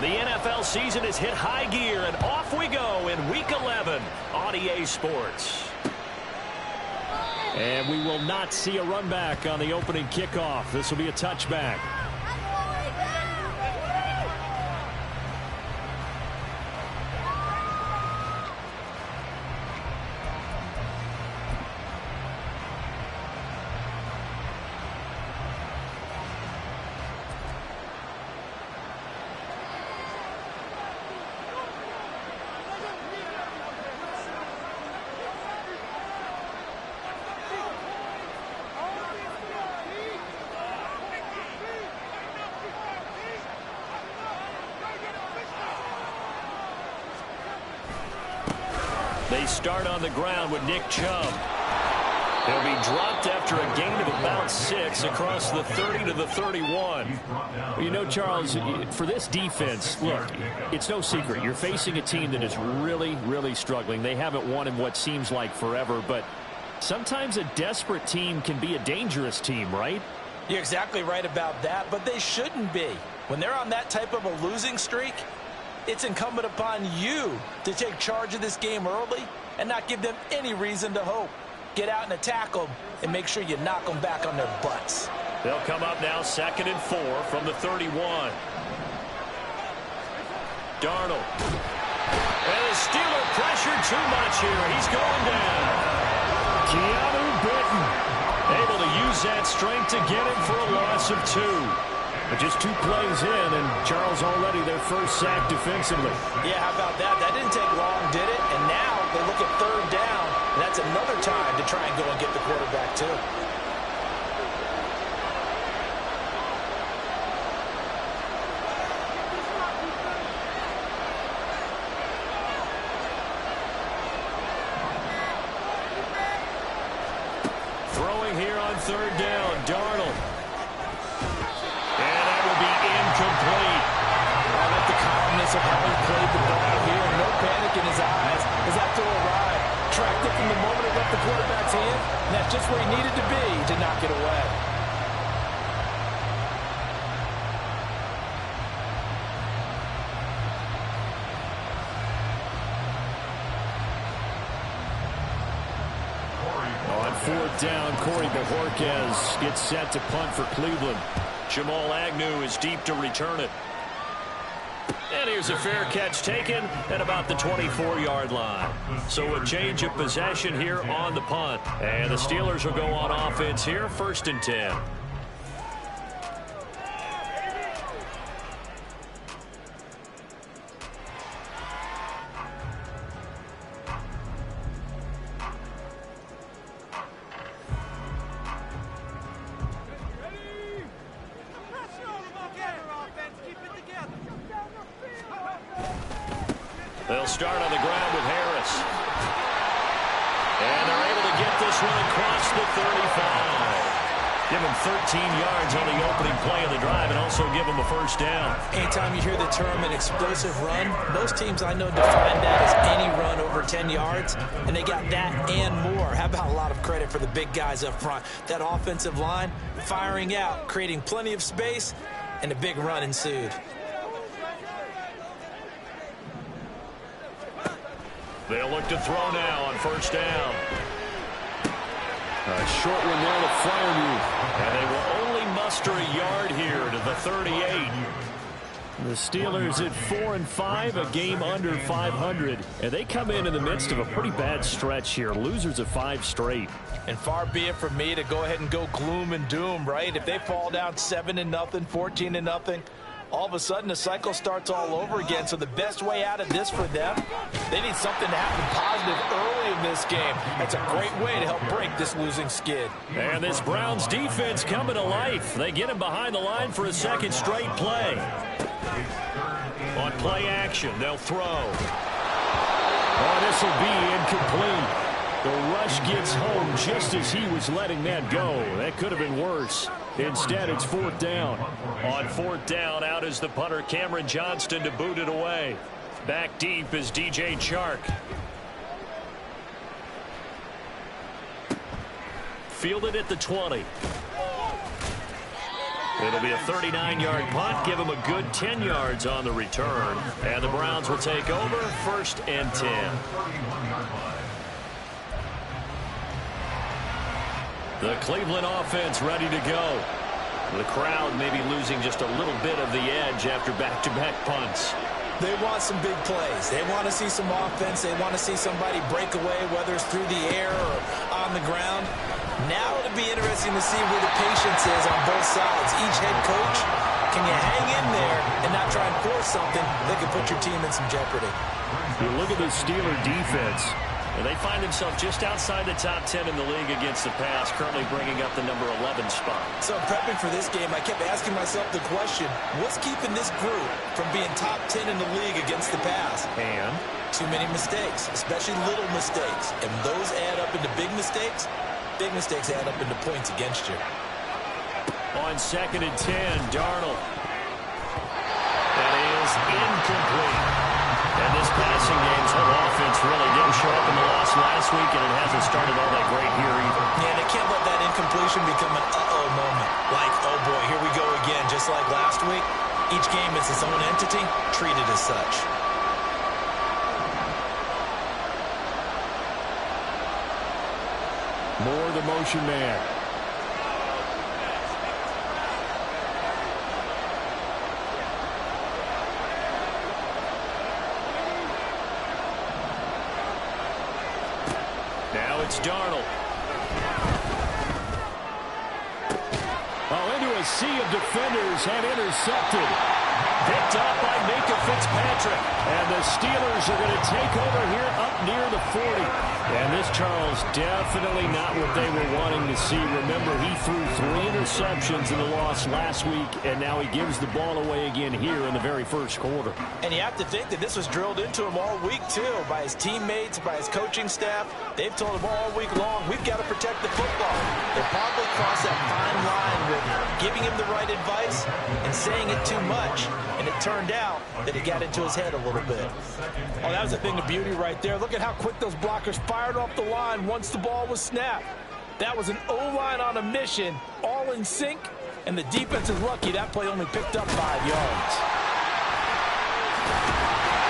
The NFL season has hit high gear, and off we go in Week 11 on EA Sports. And we will not see a run back on the opening kickoff. This will be a touchback. They start on the ground with Nick Chubb. He'll be dropped after a gain of about 6 across the 30 to the 31. You know, Charles, for this defense, look, it's no secret. You're facing a team that is really, really struggling. They haven't won in what seems like forever, but sometimes a desperate team can be a dangerous team, right? You're exactly right about that, but they shouldn't be. When they're on that type of a losing streak, it's incumbent upon you to take charge of this game early and not give them any reason to hope. Get out and attack them and make sure you knock them back on their butts. They'll come up now 2nd and 4 from the 31. Darnold. And the Steeler pressured too much here. He's going down. Keanu Benton able to use that strength to get him for a loss of 2. But just 2 plays in, and Charles already their first sack defensively. Yeah, how about that? That didn't take long, did it? And now they look at 3rd down, and that's another time to try and go and get the quarterback, too. Throwing here on 3rd down, Darnold. Complete. I like the calmness of how he played the ball here. No panic in his eyes as that throw arrived. Tracked it from the moment it left the quarterback's hand, and that's just where he needed to be to knock it away. On 4th down, Corey Bojorquez gets set to punt for Cleveland. Jamal Agnew is deep to return it. And here's a fair catch taken at about the 24-yard line. So a change of possession here on the punt. And the Steelers will go on offense here, 1st and 10. They'll start on the ground with Harris. And they're able to get this one across the 35. Give him 13 yards on the opening play of the drive and also give him a 1st down. Anytime you hear the term an explosive run, most teams I know define that as any run over 10 yards, and they got that and more. How about a lot of credit for the big guys up front? That offensive line firing out, creating plenty of space, and a big run ensued. They'll look to throw now on 1st down. A short one there to Freiermuth. And they will only muster a yard here to the 38. The Steelers at 4-5, a game under 500. And they come in the midst of a pretty bad stretch here. Losers of 5 straight. And far be it from me to go ahead and go gloom and doom, right? If they fall down 7-0, 14-0, all of a sudden the cycle starts all over again. So the best way out of this for them, they need something to happen positive early in this game. That's a great way to help break this losing skid. And this Browns defense coming to life. They get him behind the line for a 2nd straight play. On play action, they'll throw. Oh, this will be incomplete. The rush gets home just as he was letting that go. That could have been worse. Instead, it's 4th down. On 4th down, out is the punter, Cameron Johnston, to boot it away. Back deep is DJ Chark. Fielded at the 20. It'll be a 39-yard punt. Give them a good 10 yards on the return. And the Browns will take over 1st and 10. The Cleveland offense ready to go. The crowd maybe losing just a little bit of the edge after back-to-back punts. They want some big plays. They want to see some offense. They want to see somebody break away, whether it's through the air or on the ground. Now it'll be interesting to see where the patience is on both sides. Each head coach, can you hang in there and not try and force something that could put your team in some jeopardy? You look at the Steeler defense, and they find themselves just outside the top 10 in the league against the pass, currently bringing up the number 11 spot. So prepping for this game, I kept asking myself the question, what's keeping this group from being top 10 in the league against the pass? And? Too many mistakes, especially little mistakes. And those add up into big mistakes. Big mistakes add up into points against you. On 2nd and 10, Darnold. That is incomplete. And this passing game's whole offense really didn't show up in the loss last week, and it hasn't started all that great here either. Yeah, they can't let that incompletion become an uh-oh moment. Like, oh boy, here we go again, just like last week. Each game is its own entity, treated as such. Moore, the motion man. Now it's Darnold. Oh, into a sea of defenders and intercepted. Picked up by Minkah Fitzpatrick. And the Steelers are going to take over here up near the 40. And this, Charles, definitely not what they were wanting to see. Remember, he threw 3 interceptions in the loss last week, and now he gives the ball away again here in the very first quarter. And you have to think that this was drilled into him all week, too, by his teammates, by his coaching staff. They've told him all week long, we've got to protect the football. They probably crossed that fine line with giving him the right advice and saying it too much. And it turned out that it got into his head a little bit. Oh, that was a thing of beauty right there. Look at how quick those blockers fired off the line once the ball was snapped. That was an O-line on a mission, all in sync, and the defense is lucky that play only picked up 5 yards.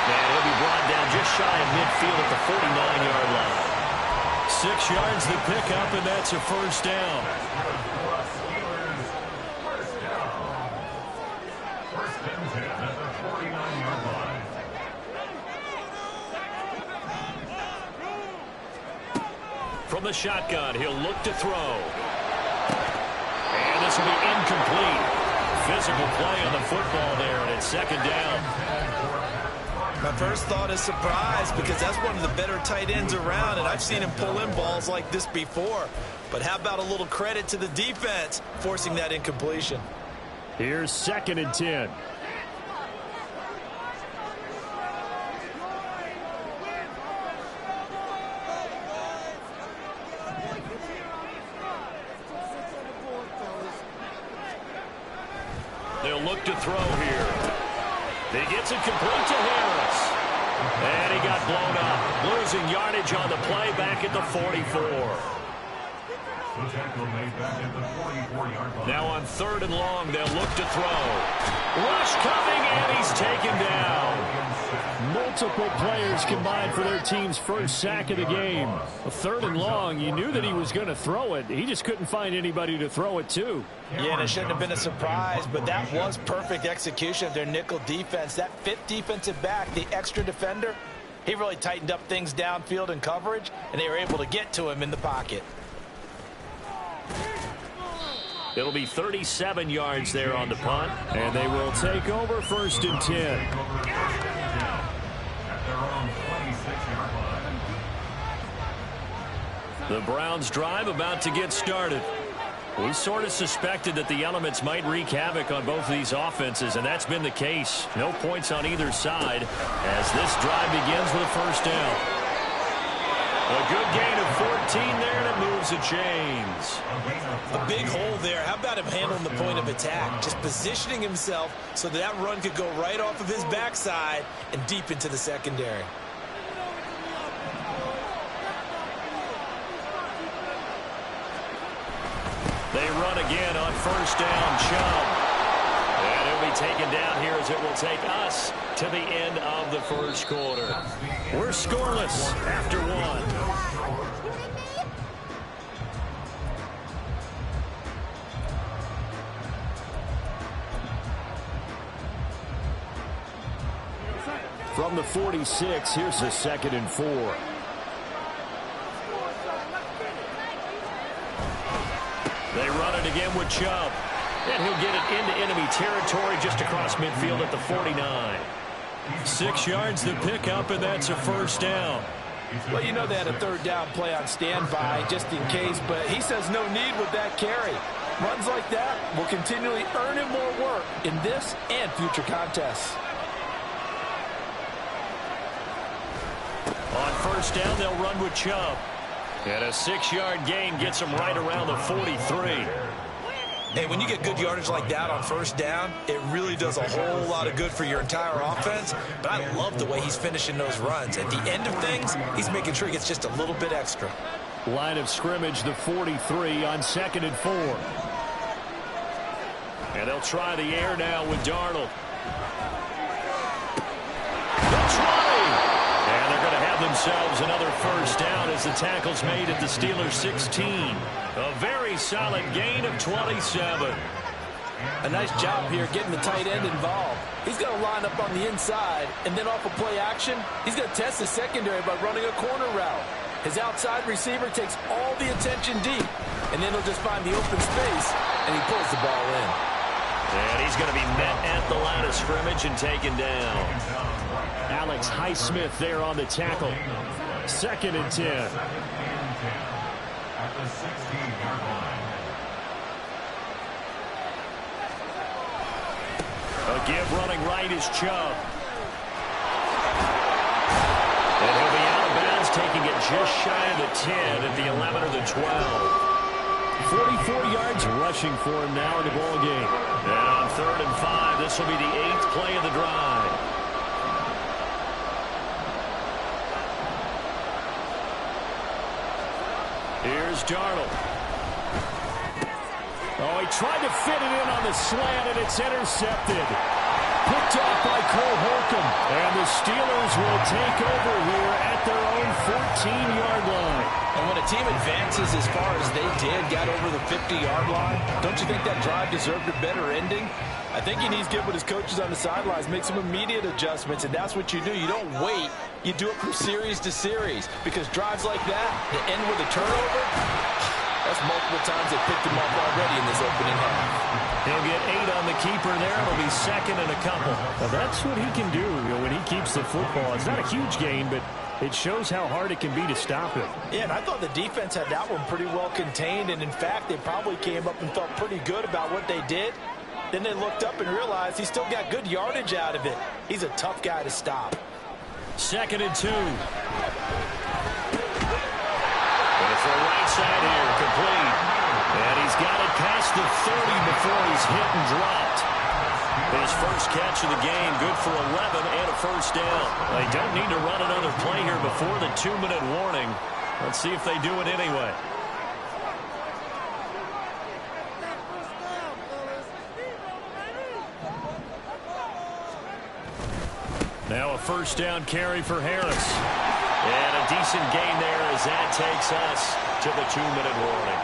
And he'll be brought down just shy of midfield at the 49-yard line. 6 yards to pick up, and that's a first down. From the shotgun, he'll look to throw. And this will be incomplete. Physical play on the football there, and it's 2nd down. My first thought is surprise, because that's one of the better tight ends around, and I've seen him pull in balls like this before. But how about a little credit to the defense forcing that incompletion? Here's 2nd and 10. They'll look to throw here. He gets it complete to Harris. And he got blown up. Losing yardage on the play back at the 44. Now on 3rd and long, they'll look to throw. Rush coming, and he's taken down. Multiple players combined for their team's first sack of the game. A 3rd and long, you knew that he was going to throw it. He just couldn't find anybody to throw it to. Yeah, and it shouldn't have been a surprise, but that was perfect execution of their nickel defense. That 5th defensive back, the extra defender, he really tightened up things downfield in coverage, and they were able to get to him in the pocket. It'll be 37 yards there on the punt, and they will take over 1st and 10. The Browns drive about to get started. We sort of suspected that the elements might wreak havoc on both of these offenses, and that's been the case. No points on either side as this drive begins with a first down. A good gain of 14 there, and it moves the chains. A big hole there. How about him handling the point of attack? Just positioning himself so that run could go right off of his backside and deep into the secondary. They run again on first down. Chubb. be taken down here as it will take us to the end of the first quarter. We're scoreless after one. From the 46, here's a 2nd and 4. They run it again with Chubb. And he'll get it into enemy territory just across midfield at the 49. 6 yards to pick up, and that's a first down. Well, you know they had a 3rd down play on standby just in case, but he says no need with that carry. Runs like that will continually earn him more work in this and future contests. On first down, they'll run with Chubb. And a 6-yard gain gets him right around the 43. Hey, when you get good yardage like that on first down, it really does a whole lot of good for your entire offense. But I love the way he's finishing those runs. At the end of things, he's making sure he gets just a little bit extra. Line of scrimmage, the 43 on 2nd and 4. And they'll try the air now with Darnold. They'll try. And they're going to have themselves another first down as the tackle's made at the Steelers' 16. A very solid gain of 27. A nice job here getting the tight end involved. He's going to line up on the inside, and then off of play action, he's going to test the secondary by running a corner route. His outside receiver takes all the attention deep, and then he'll just find the open space, and he pulls the ball in. And he's going to be met at the line of scrimmage and taken down. Alex Highsmith there on the tackle. 2nd and 10. A give running right is Chubb. And he'll be out of bounds, taking it just shy of the 10 at the 11 or the 12. 44 yards rushing for him now in the ball game. And on 3rd and 5, this will be the 8th play of the drive. Here's Darnold. Oh, he tried to fit it in on the slant, and it's intercepted. Picked off by Cole Holcomb. And the Steelers will take over here at their own 14-yard line. And when a team advances as far as they did, got over the 50-yard line, don't you think that drive deserved a better ending? I think he needs to get with his coaches on the sidelines, make some immediate adjustments, and that's what you do. You don't wait. You do it from series to series, because drives like that, that end with a turnover, that's multiple times they picked him off already in this opening half. He'll get 8 on the keeper there. It'll be 2nd and a couple. Well, that's what he can do when he keeps the football. It's not a huge gain, but it shows how hard it can be to stop him. Yeah, and I thought the defense had that one pretty well contained, and in fact, they probably came up and felt pretty good about what they did. Then they looked up and realized he still got good yardage out of it. He's a tough guy to stop. 2nd and 2. And it's the right side here, complete. And he's got it past the 30 before he's hit and dropped. His first catch of the game, good for 11 and a first down. They don't need to run another play here before the 2-minute warning. Let's see if they do it anyway. Now a first down carry for Harris. And a decent gain there as that takes us to the 2-minute warning.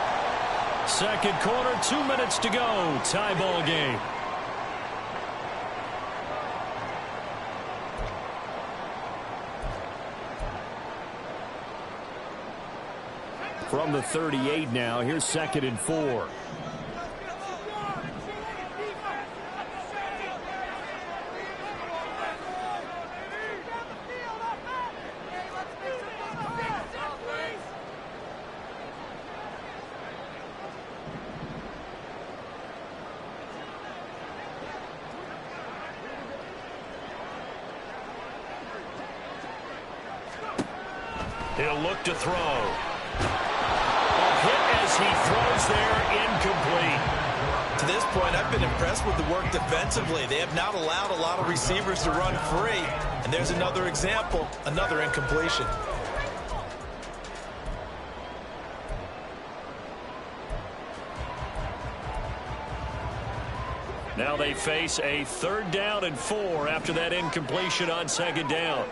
2nd quarter, 2 minutes to go. Tie ball game. From the 38 now, here's 2nd and 4. He'll look to throw. A hit as he throws there, incomplete. To this point, I've been impressed with the work defensively. They have not allowed a lot of receivers to run free. And there's another example, another incompletion. Now they face a 3rd down and 4 after that incompletion on 2nd down.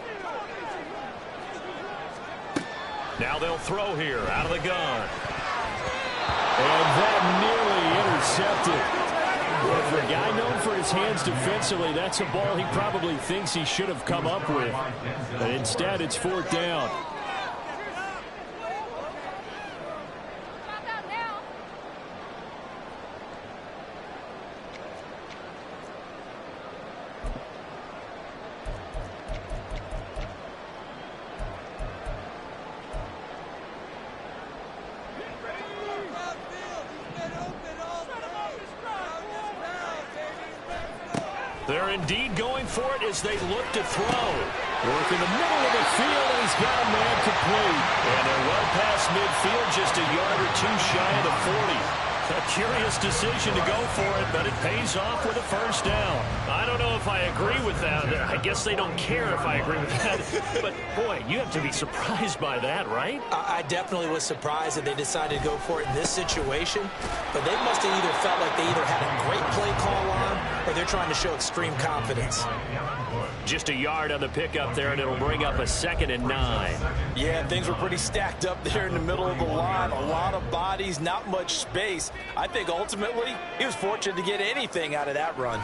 Now they'll throw here out of the gun. And that nearly intercepted. Well, for a guy known for his hands defensively, that's a ball he probably thinks he should have come up with. But instead, it's 4th down. They're indeed going for it as they look to throw. Work in the middle of the field, and he's got a man complete. And they're well past midfield, just a yard or 2 shy of the 40. A curious decision to go for it, but it pays off with a 1st down. I don't know if I agree with that. I guess they don't care if I agree with that. But, boy, you have to be surprised by that, right? I definitely was surprised that they decided to go for it in this situation. But they must have either felt like they either had a great play call on or they're trying to show extreme confidence. Just a yard on the pickup there, and it'll bring up a 2nd and 9. Yeah, things were pretty stacked up there in the middle of the line. A lot of bodies, not much space. I think ultimately he was fortunate to get anything out of that run.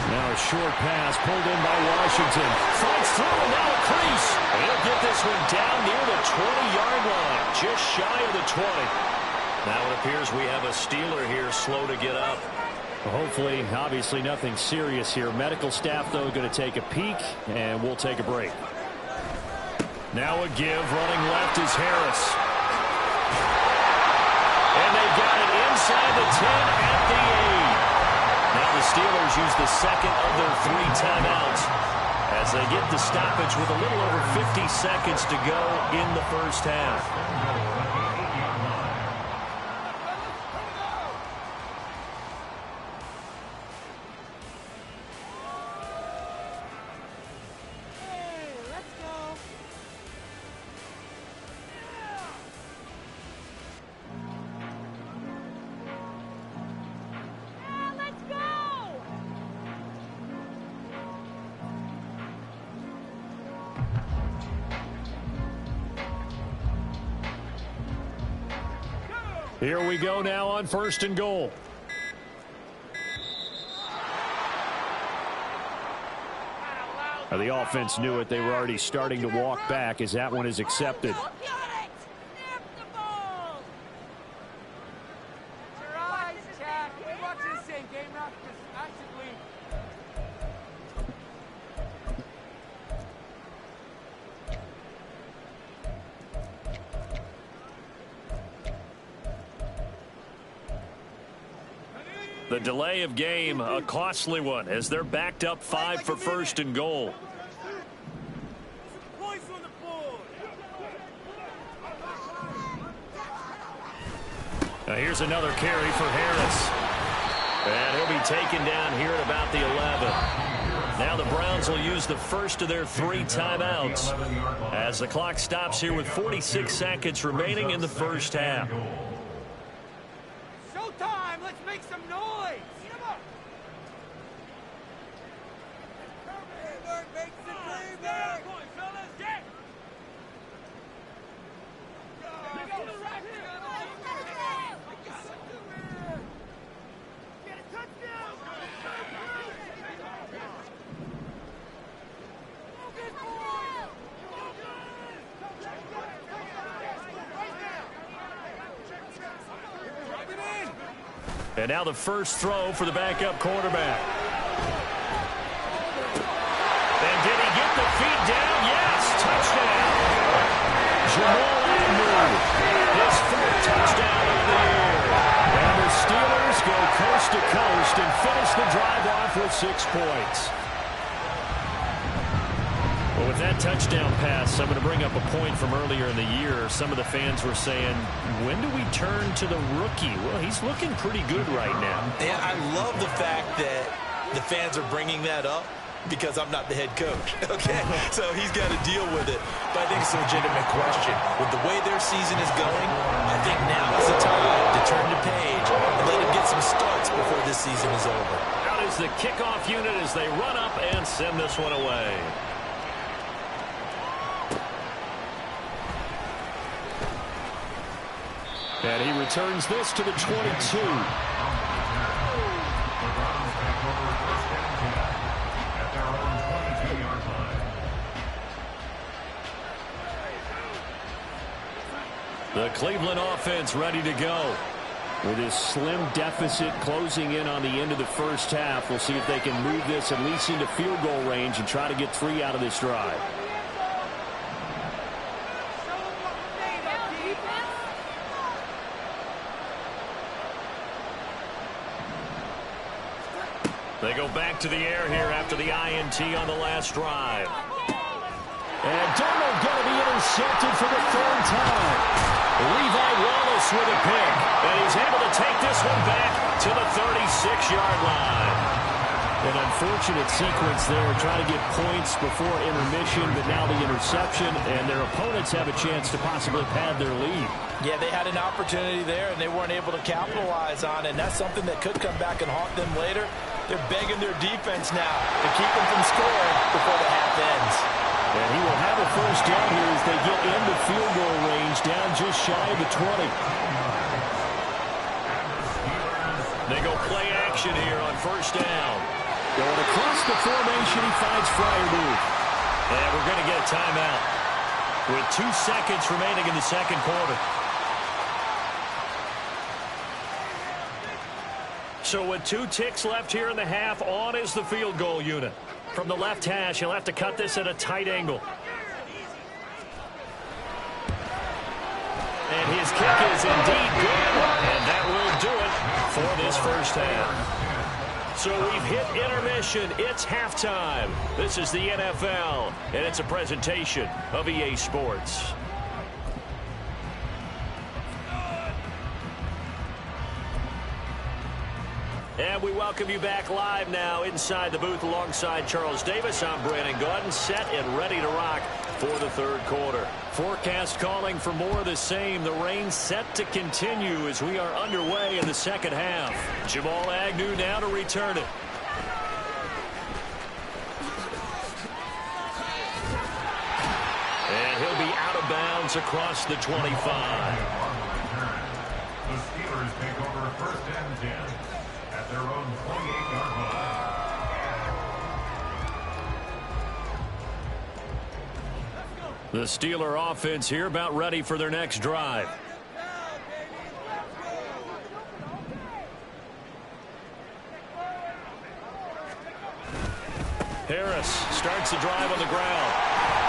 Now a short pass pulled in by Washington. Fights through and now a crease. He'll get this one down near the 20-yard line, just shy of the 20. Now it appears we have a Steeler here slow to get up. Well, hopefully, obviously nothing serious here. Medical staff, though, going to take a peek, and we'll take a break. Now a give, running left is Harris. And they've got it inside the 10 at the 8. Now the Steelers use the 2nd of their 3 timeouts as they get the stoppage with a little over 50 seconds to go in the 1st half. Here we go now on 1st and goal. The offense knew it. They were already starting to walk back as that one is accepted. The delay of game, a costly one, as they're backed up 5 for 1st and goal. Now here's another carry for Harris. And he'll be taken down here at about the 11. Now the Browns will use the 1st of their 3 timeouts as the clock stops here with 46 seconds remaining in the 1st half. Showtime! Let's make some noise! And now the first throw for the backup quarterback. And did he get the feet down? Yes, touchdown. Jamal Agnew, his 4th touchdown of the year. And the Steelers go coast to coast and finish the drive off with 6 points. Well, with that touchdown pass, I'm going to bring up a point from earlier in the year. Some of the fans were saying, when do we turn to the rookie? Well, he's looking pretty good right now. Yeah, I love the fact that the fans are bringing that up, because I'm not the head coach, okay? So he's got to deal with it. But I think it's a legitimate question. With the way their season is going, I think now is the time to turn the page and let them get some starts before this season is over. Out is the kickoff unit as they run up and send this one away. And he returns this to the 22. The Cleveland offense ready to go. With this slim deficit closing in on the end of the first half, we'll see if they can move this at least into field goal range and try to get 3 out of this drive. They go back to the air here after the INT on the last drive. And Darnold going to be intercepted for the 3rd time. Levi Wallace with a pick. And he's able to take this one back to the 36-yard line. An unfortunate sequence there, trying to get points before intermission, but now the interception, and their opponents have a chance to possibly pad their lead. Yeah, they had an opportunity there, and they weren't able to capitalize on it, and that's something that could come back and haunt them later. They're begging their defense now to keep them from scoring before the half ends. And he will have a first down here as they get into field goal range, down just shy of the 20. They go play action here on first down. Going across the formation, he finds Freiermuth. And we're going to get a timeout with 2 seconds remaining in the second quarter. So with 2 ticks left here in the half, on is the field goal unit. From the left hash, he'll have to cut this at a tight angle. And his kick is indeed good, and that will do it for this first half. So we've hit intermission. It's halftime. This is the NFL, and it's a presentation of EA Sports. And we welcome you back live now inside the booth alongside Charles Davis. I'm Brandon Gaudin, set and ready to rock for the third quarter. Forecast calling for more of the same. The rain set to continue as we are underway in the second half. Jamal Agnew now to return it. And he'll be out of bounds across the 25. The Steelers take over 1st and 10 at their own 28-yard line. The Steeler offense here about ready for their next drive. Harris starts the drive on the ground.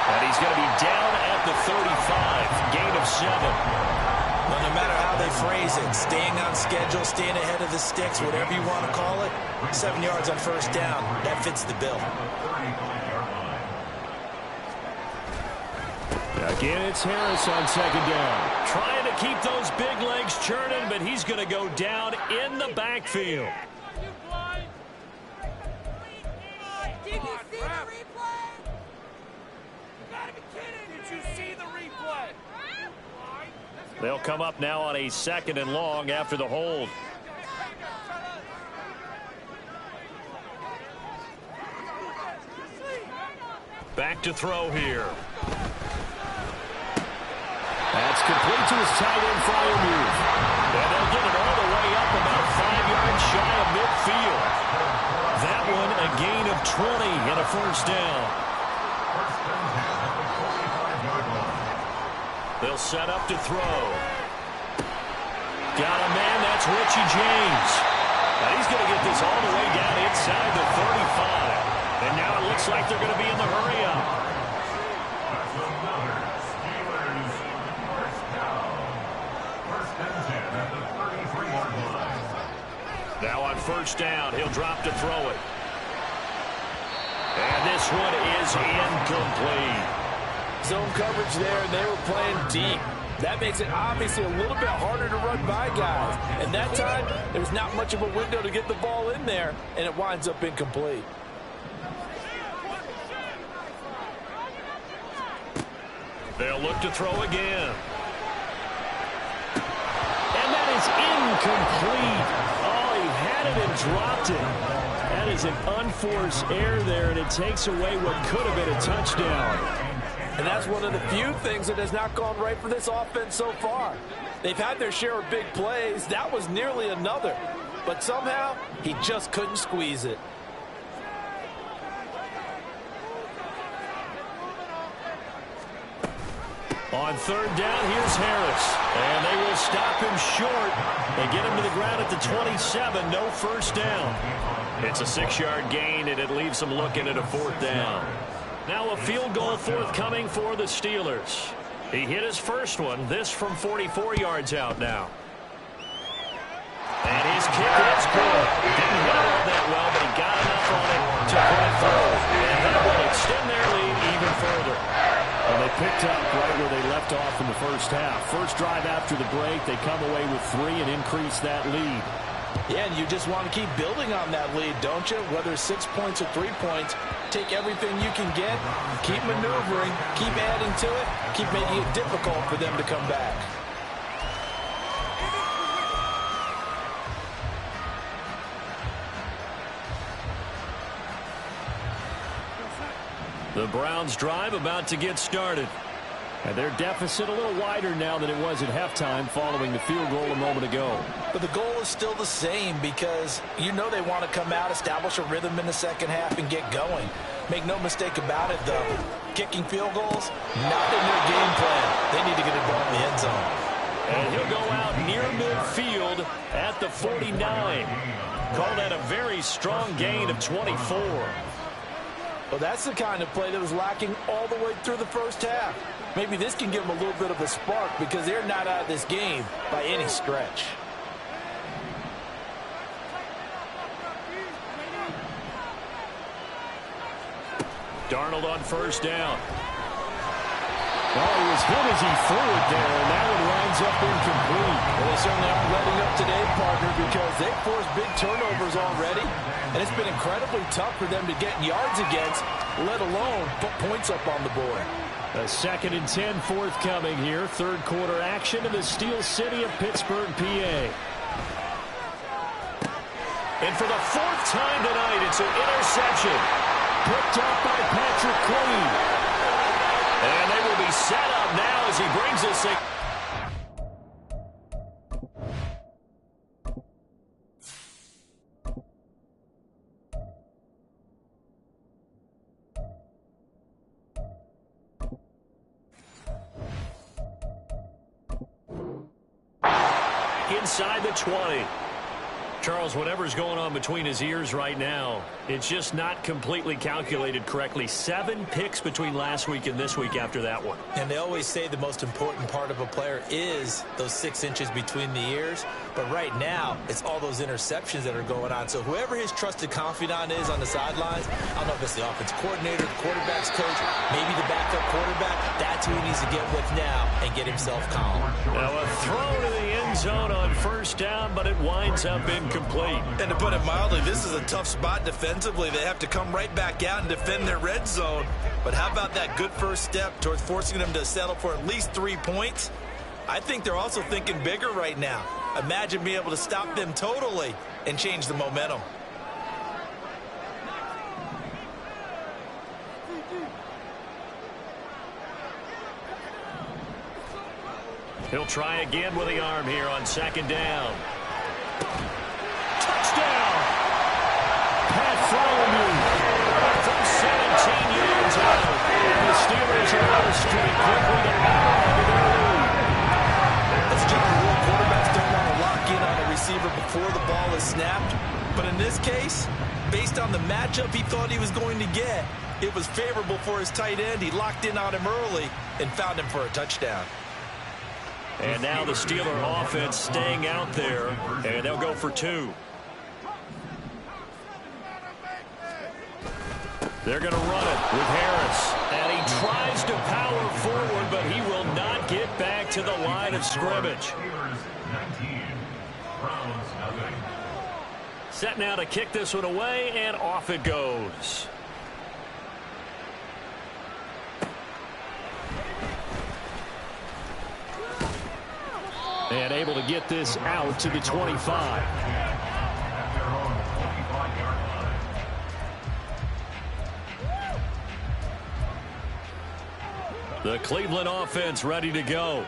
And he's going to be down at the 35. Gain of 7. Well, no matter how they phrase it, staying on schedule, staying ahead of the sticks, whatever you want to call it, 7 yards on first down, that fits the bill. Again, it's Harris on second down. Trying to keep those big legs churning, but he's going to go down in the backfield. Did you see the replay? You gotta be kidding! Did you see the replay? They'll come up now on a 2nd and long after the hold. Back to throw here. That's complete to his tight end, Freiermuth. And they'll get it all the way up about 5 yards shy of midfield. That one a gain of 20 and a first down. They'll set up to throw. Got a man, that's Richie James. Now he's going to get this all the way down inside the 35. And now it looks like they're going to be in the hurry up. Now on first down, he'll drop to throw it. And this one is incomplete. Zone coverage there, and they were playing deep. That makes it obviously a little bit harder to run by guys. And that time, there's not much of a window to get the ball in there, and it winds up incomplete. They'll look to throw again. And that is incomplete. Oh, he had it and dropped it. That is an unforced error there, and it takes away what could have been a touchdown. And that's one of the few things that has not gone right for this offense so far. They've had their share of big plays. That was nearly another. But somehow, he just couldn't squeeze it. On third down, here's Harris. And they will stop him short. They get him to the ground at the 27. No first down. It's a 6-yard gain, and it leaves them looking at a fourth down. Now a field goal forthcoming for the Steelers. He hit his first one. This from 44 yards out now. And his kick is good. Didn't hit it all that well, but he got enough on it to put it through. And that will extend their lead even further. Well, they picked up right where they left off in the first half. First drive after the break, they come away with 3 and increase that lead. Yeah, and you just want to keep building on that lead, don't you? Whether it's 6 points or 3 points, take everything you can get, keep maneuvering, keep adding to it, keep making it difficult for them to come back. The Browns drive about to get started. And their deficit a little wider now than it was at halftime following the field goal a moment ago. But the goal is still the same because you know they want to come out, establish a rhythm in the second half, and get going. Make no mistake about it, though. Kicking field goals, not in their game plan. They need to get the ball in the end zone. And he'll go out near midfield at the 49. Call that a very strong gain of 24. Well, that's the kind of play that was lacking all the way through the first half. Maybe this can give them a little bit of a spark because they're not out of this game by any stretch. Darnold on first down. Well, he was hit as he threw it there, and that one winds up incomplete. Well, they certainly aren't letting up today, partner, because they've forced big turnovers already, and it's been incredibly tough for them to get yards against, let alone put points up on the board. A 2nd and 10 forthcoming here. Third quarter action in the Steel City of Pittsburgh, PA. And for the 4th time tonight, it's an interception. Picked up by Patrick Queen. And they will be set up now as he brings us a... Inside the 20. Charles, whatever's going on between his ears right now, it's just not completely calculated correctly. 7 picks between last week and this week after that one. And they always say the most important part of a player is those 6 inches between the ears. But right now, it's all those interceptions that are going on. So whoever his trusted confidant is on the sidelines, I don't know if it's the offense coordinator, the quarterback's coach, maybe the backup quarterback, that's who he needs to get with now and get himself calm. Now a throw to the end zone on first down, but it winds up incomplete. And to put it mildly, this is a tough spot defensively. They have to come right back out and defend their red zone. But how about that good first step towards forcing them to settle for at least 3 points? I think they're also thinking bigger right now. Imagine being able to stop them totally and change the momentum. He'll try again with the arm here on 2nd down. Touchdown! Pat Freiermuth from 17 yards out. And the Steelers are on a streak quickly to add to their lead. As a general rule, quarterbacks don't want to lock in on a receiver before the ball is snapped. But in this case, based on the matchup he thought he was going to get, it was favorable for his tight end. He locked in on him early and found him for a touchdown. And now the Steeler offense staying out there, and they'll go for 2. They're going to run it with Harris. And he tries to power forward, but he will not get back to the line of scrimmage. Set now to kick this one away, and off it goes. And able to get this out to the 25. At their own 25-yard line. The Cleveland offense ready to go.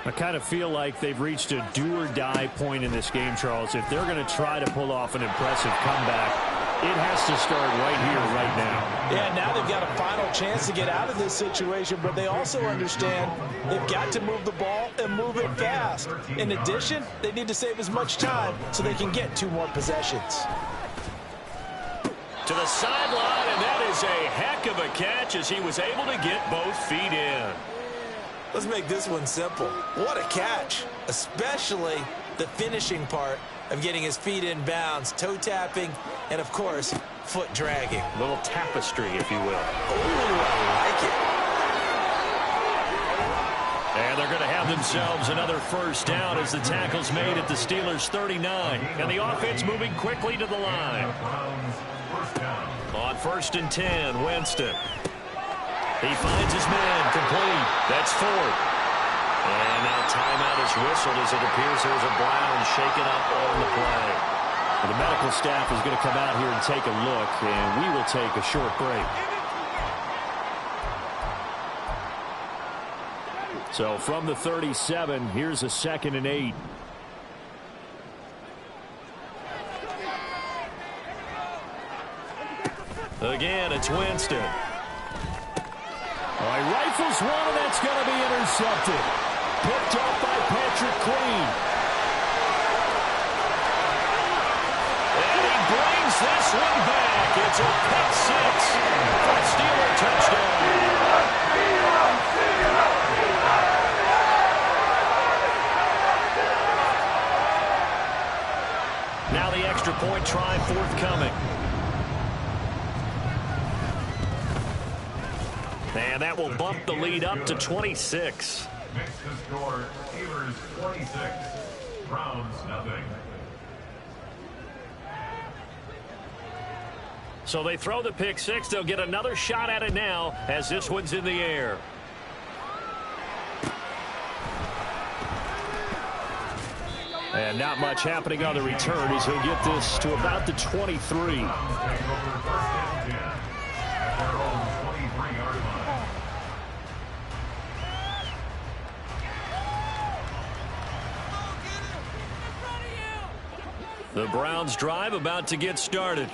I kind of feel like they've reached a do-or-die point in this game, Charles. If they're going to try to pull off an impressive comeback, it has to start right here, right now. Yeah, now they've got a final chance to get out of this situation, but they also understand they've got to move the ball and move it fast. In addition, they need to save as much time so they can get 2 more possessions. To the sideline, and that is a heck of a catch as he was able to get both feet in. Let's make this one simple. What a catch, especially the finishing part of getting his feet in bounds, toe tapping, and of course, foot dragging. A little tapestry, if you will. Ooh, I like it. And they're going to have themselves another first down as the tackle's made at the Steelers' 39. And the offense moving quickly to the line. On 1st and 10, Winston. He finds his man, complete. That's 4. And now timeout is whistled as it appears there's a Brown shaken up on the play. And the medical staff is going to come out here and take a look, and we will take a short break. So from the 37, here's a 2nd and 8. Again, it's Winston. He rifles one, and that's going to be intercepted. Picked up by Patrick Queen. And he brings this one back. It's a pick 6 for a Steeler touchdown. Now the extra point try forthcoming. And that will bump the lead up to 26. Makes the score Steelers 26, Browns nothing. So they throw the pick 6. They'll get another shot at it now as this one's in the air. And not much happening on the return as he'll get this to about the 23. The Browns drive about to get started.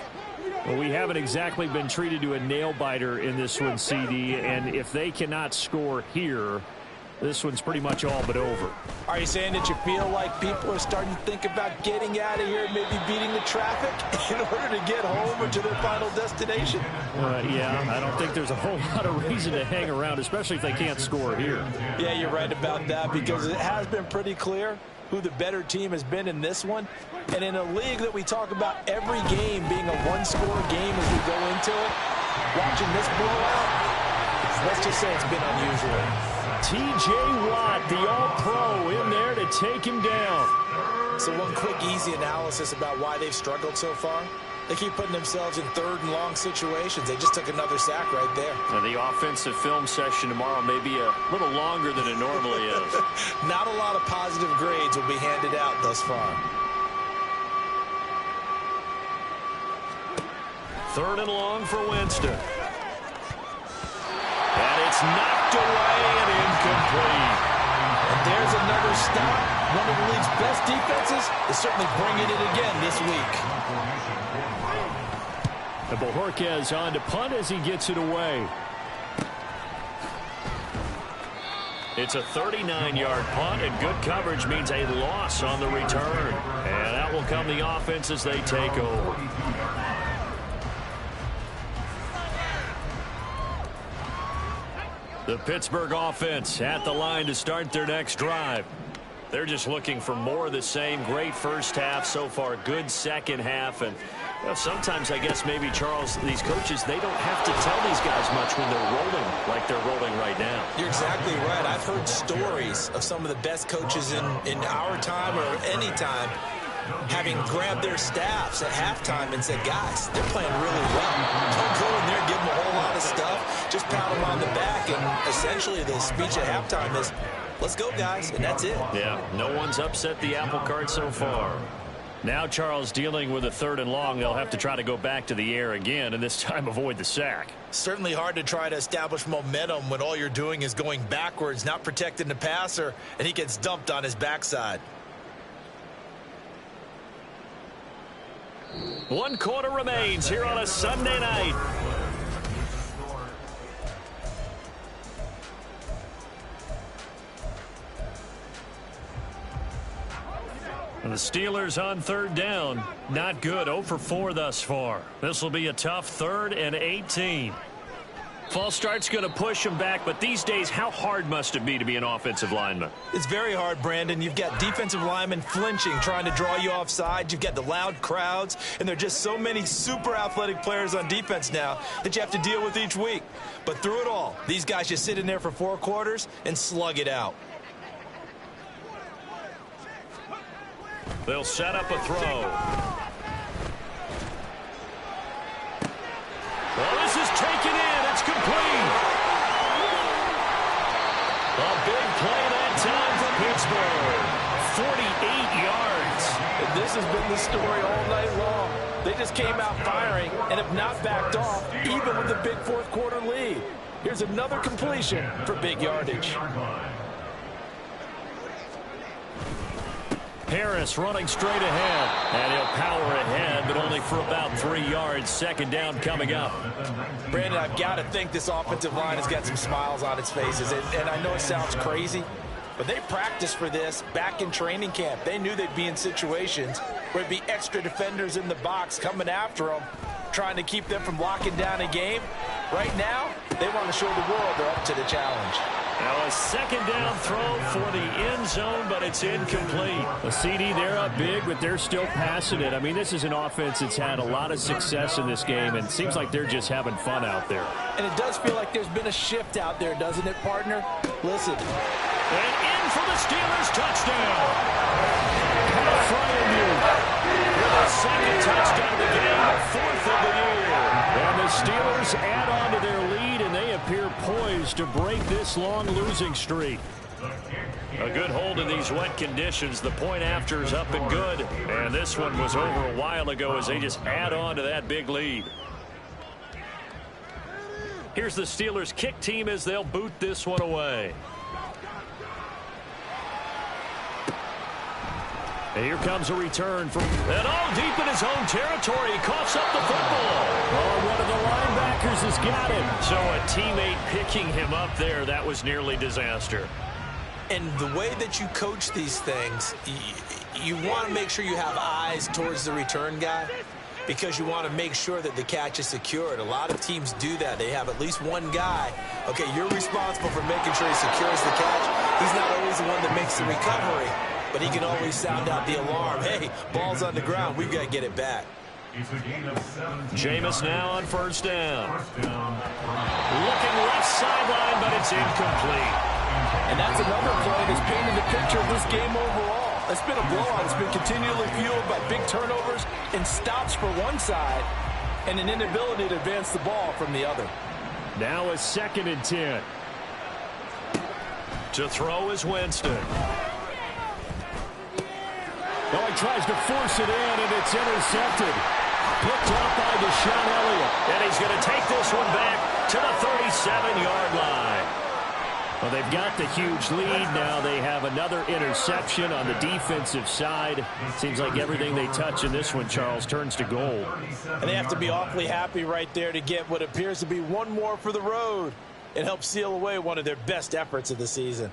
Well, we haven't exactly been treated to a nail-biter in this one, CD, and if they cannot score here, this one's pretty much all but over. Are you saying that you feel like people are starting to think about getting out of here and maybe beating the traffic in order to get home or to their final destination? Yeah, I don't think there's a whole lot of reason to hang around, especially if they can't score here. Yeah, you're right about that because it has been pretty clear who the better team has been in this one. And in a league that we talk about every game being a one-score game as we go into it, watching this blowout, let's just say it's been unusual. T.J. Watt, the All-Pro, in there to take him down. So one quick, easy analysis about why they've struggled so far. They keep putting themselves in 3rd and long situations. They just took another sack right there. And the offensive film session tomorrow may be a little longer than it normally is. Not a lot of positive grades will be handed out thus far. 3rd and long for Winston. And it's knocked away and incomplete. And there's another stop. One of the league's best defenses is certainly bringing it again this week. And Bojorquez on to punt as he gets it away. It's a 39-yard punt, and good coverage means a loss on the return. And out will come the offense as they take over. The Pittsburgh offense at the line to start their next drive. They're just looking for more of the same. Great first half so far, good second half. And you know, sometimes I guess maybe, Charles, these coaches, they don't have to tell these guys much when they're rolling like they're rolling right now. You're exactly right. I've heard stories of some of the best coaches in our time or any time having grabbed their staffs at halftime and said, guys, they're playing really well. Don't go in there, give them a whole lot of stuff. Just pat them on the back. And essentially the speech at halftime is, let's go, guys, and that's it. Yeah, no one's upset the apple cart so far. Now Charles dealing with a 3rd and long. They'll have to try to go back to the air again, and this time avoid the sack. Certainly hard to try to establish momentum when all you're doing is going backwards, not protecting the passer, and he gets dumped on his backside. 1 quarter remains here on a Sunday night. And the Steelers on 3rd down. Not good. 0 for 4 thus far. This will be a tough 3rd and 18. False start's going to push him back, but these days, how hard must it be to be an offensive lineman? It's very hard, Brandon. You've got defensive linemen flinching, trying to draw you offside. You've got the loud crowds, and there are just so many super athletic players on defense now that you have to deal with each week. But through it all, these guys just sit in there for 4 quarters and slug it out. They'll set up a throw. Well, this is taken in. It's complete. A big play that time for Pittsburgh. 48 yards. And this has been the story all night long. They just came out firing and have not backed off, even with the big 4th quarter lead. Here's another completion for big yardage. Harris running straight ahead, and he'll power ahead, but only for about 3 yards. 2nd down coming up. Brandon, I've got to think this offensive line has got some smiles on its faces, and I know it sounds crazy, but they practiced for this back in training camp. They knew they'd be in situations where there'd be extra defenders in the box coming after them, trying to keep them from locking down a game. Right now, they want to show the world they're up to the challenge. Now a 2nd down throw for the end zone, but it's incomplete. A CD, they're up big, but they're still passing it. I mean, this is an offense that's had a lot of success in this game, and it seems like they're just having fun out there. And it does feel like there's been a shift out there, doesn't it, partner? Listen. And in for the Steelers, touchdown. Pat Freiermuth with a 2nd touchdown of the game, 4th of the year. And the Steelers add on to their lead, and they appear poised to break this long losing streak. A good hold in these wet conditions. The point after is up and good. And this one was over a while ago as they just add on to that big lead. Here's the Steelers kick team as they'll boot this one away. And here comes a return from, and all deep in his own territory. He coughs up the football. Oh, one of the linebackers has got him. So a teammate picking him up there, that was nearly disaster. And the way that you coach these things, you want to make sure you have eyes towards the return guy because you want to make sure that the catch is secured. A lot of teams do that. They have at least one guy. Okay, you're responsible for making sure he secures the catch. He's not always the one that makes the recovery, but he can always sound out the alarm. Hey, ball's on the ground. We've got to get it back. Jameis now on 1st down. Looking left sideline, but it's incomplete. And that's another play that's painted the picture of this game overall. It's been a blowout. It's been continually fueled by big turnovers and stops for one side and an inability to advance the ball from the other. Now a 2nd and 10. To throw is Winston. Oh, he tries to force it in, and it's intercepted. Picked up by Deshaun Elliott. And he's going to take this one back to the 37-yard line. Well, they've got the huge lead now. They have another interception on the defensive side. Seems like everything they touch in this one, Charles, turns to gold. And they have to be awfully happy right there to get what appears to be one more for the road and help seal away one of their best efforts of the season.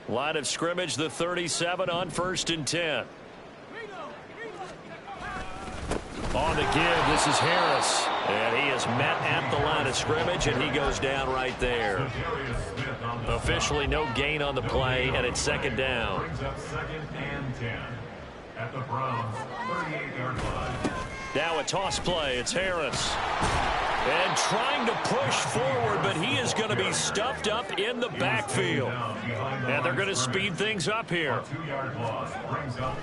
Line of scrimmage, the 37 on 1st and 10. On the give, this is Harris. And he is met at the line of scrimmage, and he goes down right there. Officially no gain on the play, and it's 2nd down. Brings up 2nd and 10 at the Browns' 38-yard line. Now a toss play. It's Harris. And trying to push forward, but he is going to be stuffed up in the backfield. And they're going to speed things up here.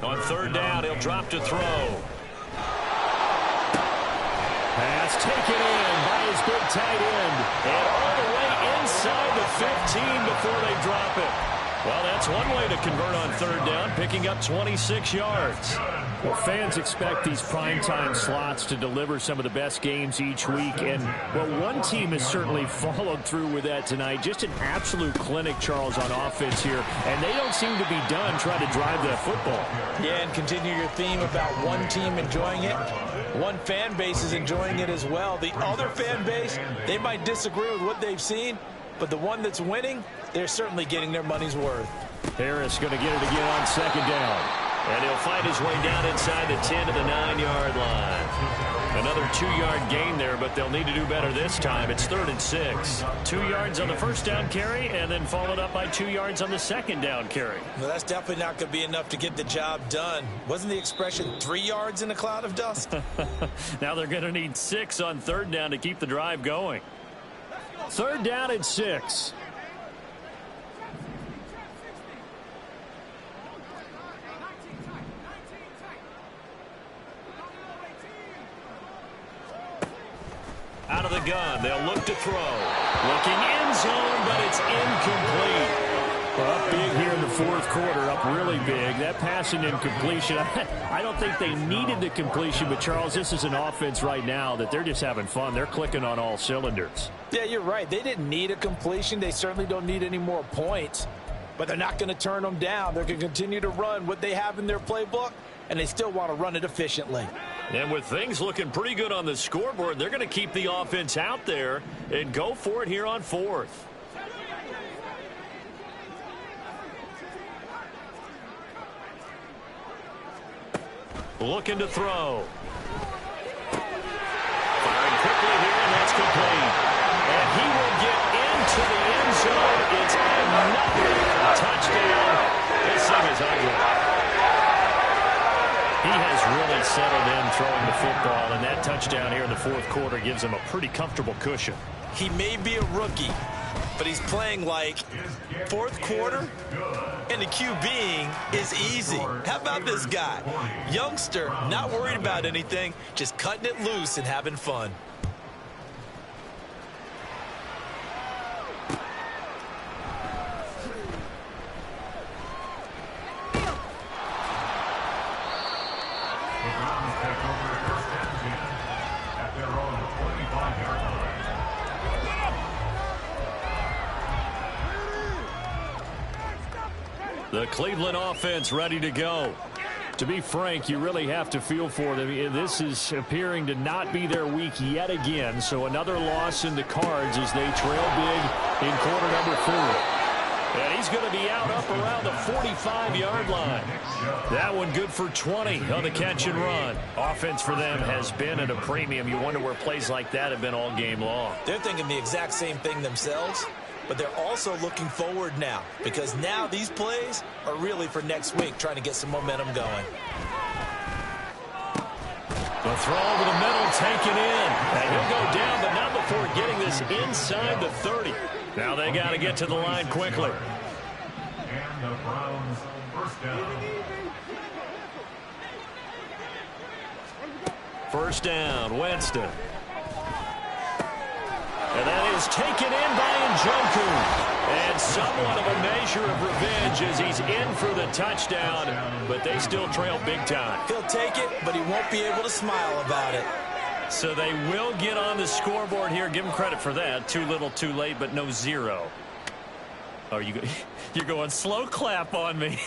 On 3rd down, he'll drop to throw. Pass taken in by his big tight end. And all the way inside the 15 before they drop it. Well, that's one way to convert on third down, picking up 26 yards. Well, fans expect these primetime slots to deliver some of the best games each week. And, well, one team has certainly followed through with that tonight. Just an absolute clinic, Charles, on offense here. And they don't seem to be done trying to drive that football. Yeah, and continue your theme about one team enjoying it. One fan base is enjoying it as well. The other fan base, they might disagree with what they've seen, but the one that's winning, they're certainly getting their money's worth. Harris going to get it again on second down. And he'll fight his way down inside the 10 to the 9-yard line. Another 2-yard gain there, but they'll need to do better this time. It's 3rd and 6. 2 yards on the first down carry, and then followed up by 2 yards on the second down carry. Well, that's definitely not going to be enough to get the job done. Wasn't the expression 3 yards in a cloud of dust? Now they're going to need 6 on third down to keep the drive going. 3rd down and 6. Out of the gun, they'll look to throw. Looking end zone, but it's incomplete. Well, up big here in the fourth quarter, up really big. That pass and incompletion, I don't think they needed the completion, but Charles, this is an offense right now that they're just having fun. They're clicking on all cylinders. Yeah, you're right. They didn't need a completion. They certainly don't need any more points, but they're not going to turn them down. They're going to continue to run what they have in their playbook, and they still want to run it efficiently. And with things looking pretty good on the scoreboard, they're going to keep the offense out there and go for it here on 4th. Looking to throw. Firing quickly here, and that's complete. And he will get into the end zone. It's another touchdown. This thing is ugly. He has really settled in throwing the football, and that touchdown here in the fourth quarter gives him a pretty comfortable cushion. He may be a rookie, but he's playing like fourth quarter, and the QBing is easy. How about this guy? Youngster, not worried about anything, just cutting it loose and having fun. The Cleveland offense ready to go. To be frank, you really have to feel for them. This is appearing to not be their week yet again. So another loss in the cards as they trail big in quarter number 4. And he's going to be out up around the 45-yard line. That one good for 20 on the catch and run. Offense for them has been at a premium. You wonder where plays like that have been all game long. They're thinking the exact same thing themselves, but they're also looking forward now because now these plays are really for next week, trying to get some momentum going. The throw over the middle, taken in. And he'll go down, but not before getting this inside the 30. Now they got to get to the line quickly. And the Browns first down. First down, Winston. And that is taken in by Njoku. And somewhat of a measure of revenge as he's in for the touchdown, but they still trail big time. He'll take it, but he won't be able to smile about it. So they will get on the scoreboard here. Give them credit for that. Too little, too late, but no zero. Oh, you're going slow clap on me.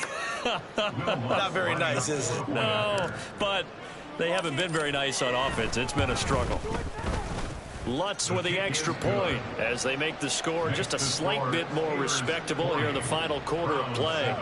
Not very nice, is it? No, but they haven't been very nice on offense. It's been a struggle. Lutz with the extra point as they make the score just a slight bit more respectable here in the final quarter of play.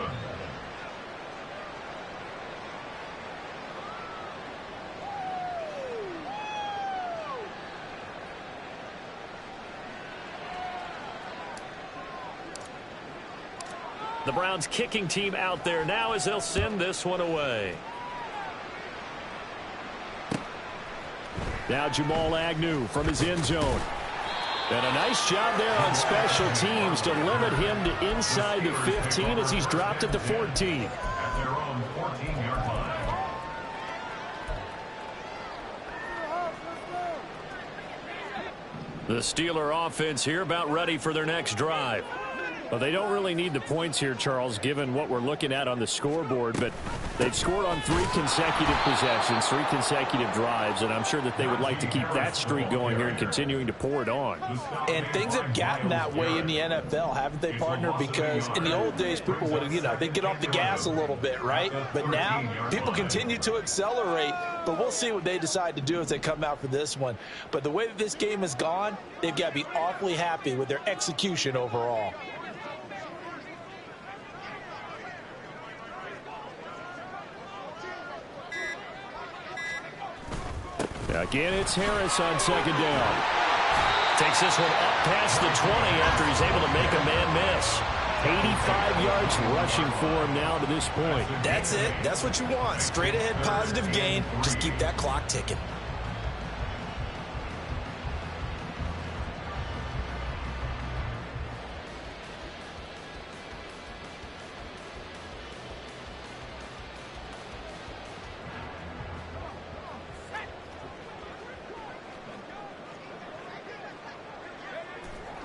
The Browns kicking team out there now as they'll send this one away. Now Jamal Agnew from his end zone. And a nice job there on special teams to limit him to inside the 15 as he's dropped at the 14. At their own 14-yard line. The Steeler offense here about ready for their next drive. Well, they don't really need the points here, Charles, given what we're looking at on the scoreboard, but they've scored on 3 consecutive possessions, 3 consecutive drives, and I'm sure that they would like to keep that streak going here and continuing to pour it on. And things have gotten that way in the NFL, haven't they, partner? Because in the old days, people would, they'd get off the gas a little bit, right? But now, people continue to accelerate, but we'll see what they decide to do as they come out for this one. But the way that this game has gone, they've got to be awfully happy with their execution overall. Again, it's Harris on second down. Takes this one up past the 20 after he's able to make a man miss. 85 yards rushing for him now to this point. That's it. That's what you want. Straight ahead positive gain. Just keep that clock ticking.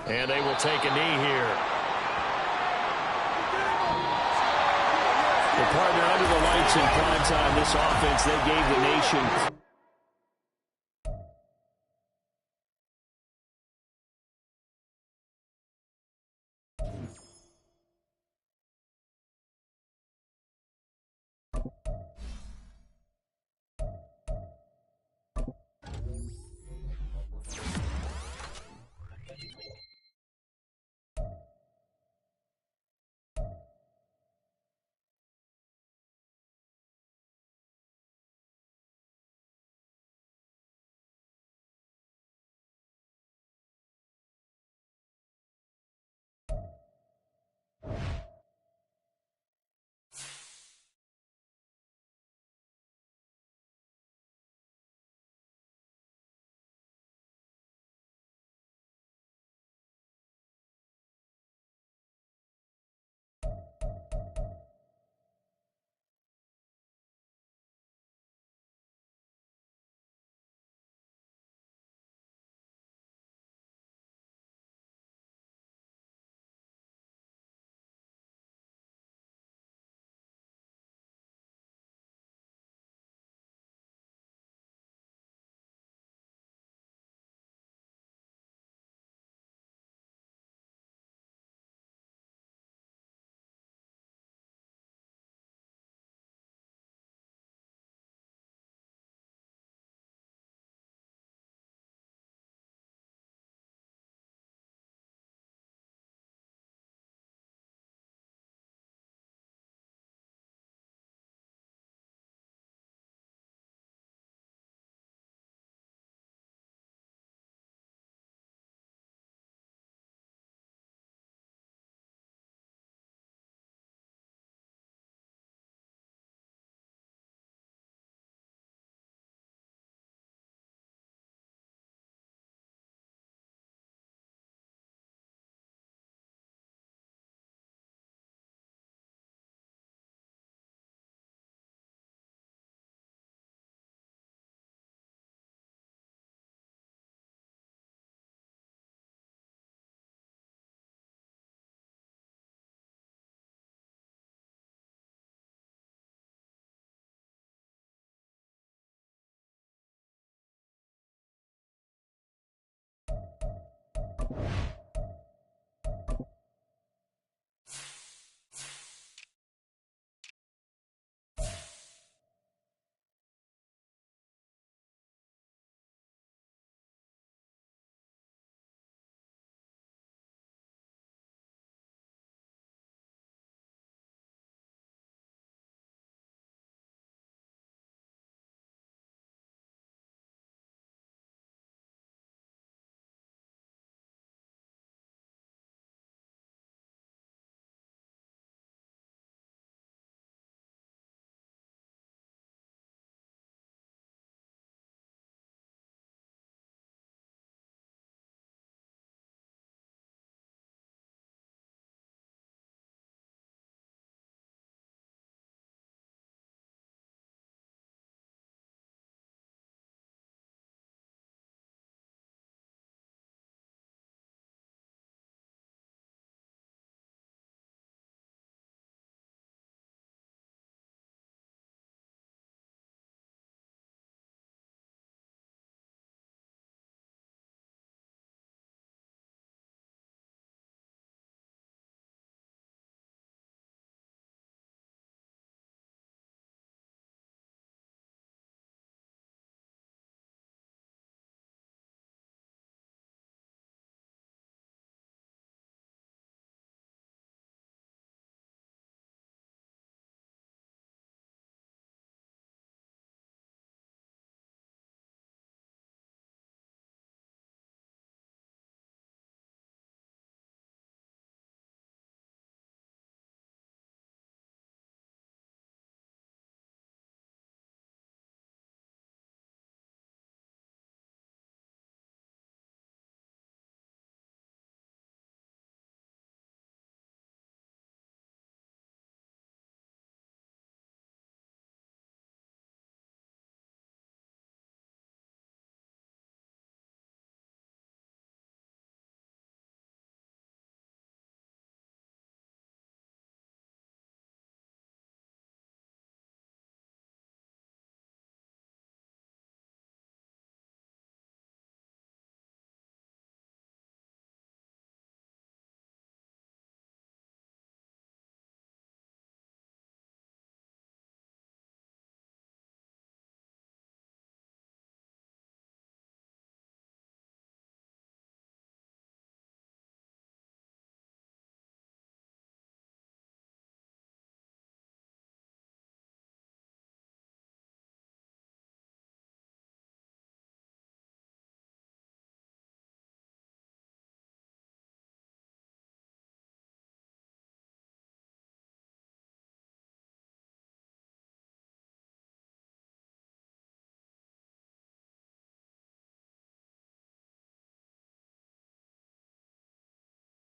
And they will take a knee here. The partner under the lights in prime time, this offense, they gave the nation